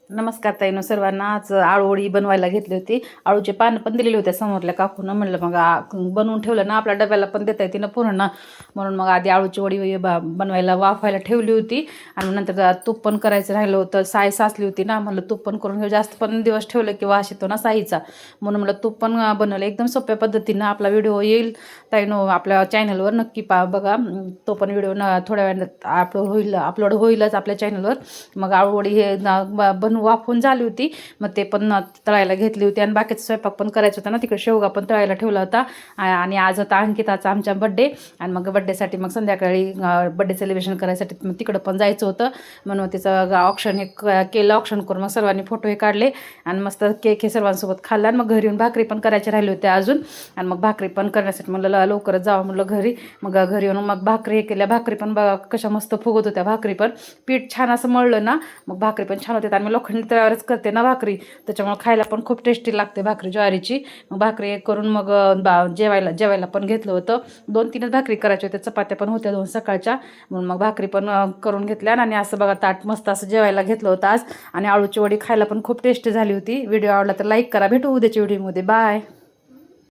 नमस्कार ताईनो सर्वांना. आज आळूवडी बनवायला घेतली होती. आळूचे पानं पण दिलेले होते समोरल्या काकूनं. म्हणलं मग बनवून ठेवलं ना, आपल्या डब्याला पण देता येते ना पूर्ण. म्हणून मग आधी आळूची वडी बनवायला वाफायला ठेवली होती. आणि नंतर तूप पण करायचं राहिलं होतं. साय साचली होती ना, म्हणलं तूप पण करून घेऊ. जास्त पण दिवस ठेवलं की वास येतो ना साईचा, म्हणून म्हणलं तूप पण बनवलं. एकदम सोप्या पद्धतीनं आपला व्हिडिओ येईल ताईनो आपल्या चॅनलवर. नक्की बघा. तो पण व्हिडिओ थोड्या वेळात अपलोड होईलच आपल्या चॅनलवर. मग आळूवडी हे वाफवून झाली होती. मग ते पण तळायला घेतली होती. आणि बाकीचा स्वयंपाक पण करायचा होता ना, तिकडे शेवगा पण तळायला ठेवला होता. आणि आज होता अंकिताचा आमच्या बड्डे. आणि मग बड्डेसाठी मग संध्याकाळी बड्डे सेलिब्रेशन करायसाठी मग तिकडं पण जायचं होतं. म्हणून तिचं ऑप्शन हे केलं. ऑप्शन करून मग सर्वांनी फोटो हे काढले. आणि मस्त केक हे सर्वांसोबत खाल्ला. आणि मग घरी येऊन भाकरी पण करायचे राहिले होते अजून. आणि मग भाकरी पण करण्यासाठी म्हणलं लवकरच जावं म्हणलं घरी. मग घरी येऊन मग भाकरी हे केल्या. भाकरी पण बघा कशा मस्त फुगत होत्या. भाकरी पण पीठ छान असं मळलं ना, मग भाकरी पण छान होते. आणि मी लोखंडी तव्यावरच करते ना भाकरी, त्याच्यामुळे खायला पण खूप टेस्टी लागते भाकरी ज्वारीची. मग भाकरी करून मग जेवायला पण घेतलं होतं. 2-3च भाकरी करायच्या होत्या. चपात्या पण होत्या 2 सकाळच्या. म्हणून मग भाकरी पण करून घेतल्या. आणि असं बघा ताट मस्त असं जेवायला घेतलं होतं आज. आणि आळूची वडी खायला पण खूप टेस्टी झाली होती. व्हिडिओ आवडला तर लाईक करा. भेटू उद्याच्या व्हिडिओमध्ये. बाय.